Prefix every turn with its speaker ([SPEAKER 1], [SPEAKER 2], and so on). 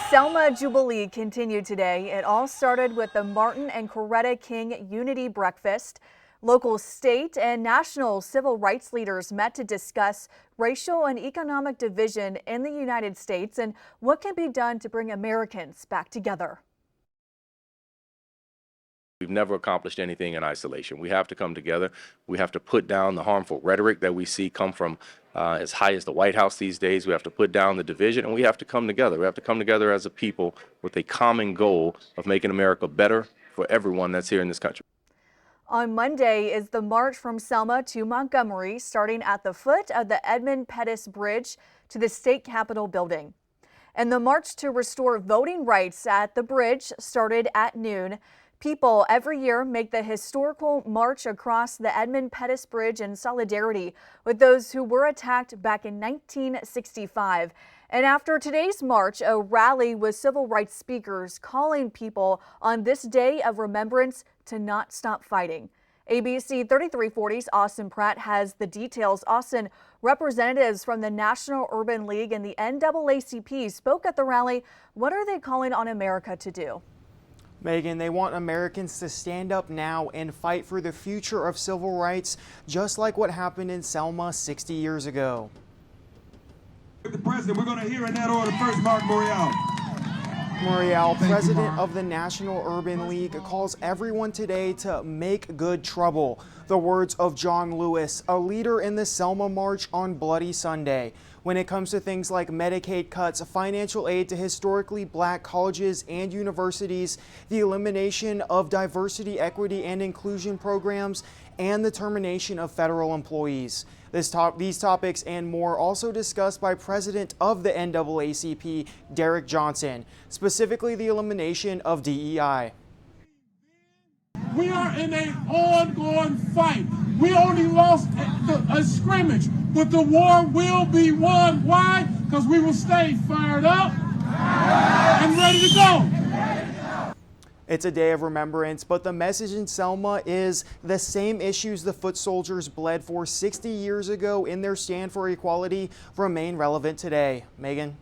[SPEAKER 1] Selma Jubilee continued today. It all started with the Martin and Coretta King Unity Breakfast. Local, state, and national civil rights leaders met to discuss racial and economic division in the United States and what can be done to bring Americans back together.
[SPEAKER 2] We've never accomplished anything in isolation. We have to come together. We have to put down the harmful rhetoric that we see come from as high as the White House these days. We have to put down the division, and we have to come together. We have to come together as a people with a common goal of making America better for everyone that's here in this country.
[SPEAKER 1] On Monday is the march from Selma to Montgomery, starting at the foot of the Edmund Pettus Bridge to the state capitol building. And the march to restore voting rights at the bridge started at noon. People every year make the historical march across the Edmund Pettus Bridge in solidarity with those who were attacked back in 1965. And after today's march, a rally with civil rights speakers calling people on this day of remembrance to not stop fighting. ABC 3340's Austin Pratt has the details. Austin, representatives from the National Urban League and the NAACP spoke at the rally. What are they calling on America to do?
[SPEAKER 3] Megan, they want Americans to stand up now and fight for the future of civil rights, just like what happened in Selma 60 years ago.
[SPEAKER 4] The president, we're going to hear in that order first, Mark Morial.
[SPEAKER 3] Morial, president of the National Urban League, calls everyone today to make good trouble. The words of John Lewis, a leader in the Selma March on Bloody Sunday. When it comes to things like Medicaid cuts, financial aid to historically black colleges and universities, the elimination of diversity, equity, and inclusion programs, and the termination of federal employees. These topics and more also discussed by President of the NAACP, Derek Johnson, specifically the elimination of DEI.
[SPEAKER 5] We are in an ongoing fight. We only lost a scrimmage, but the war will be won. Why? Because we will stay fired up and ready to go.
[SPEAKER 3] It's a day of remembrance, but the message in Selma is the same issues the foot soldiers bled for 60 years ago in their stand for equality remain relevant today. Megan?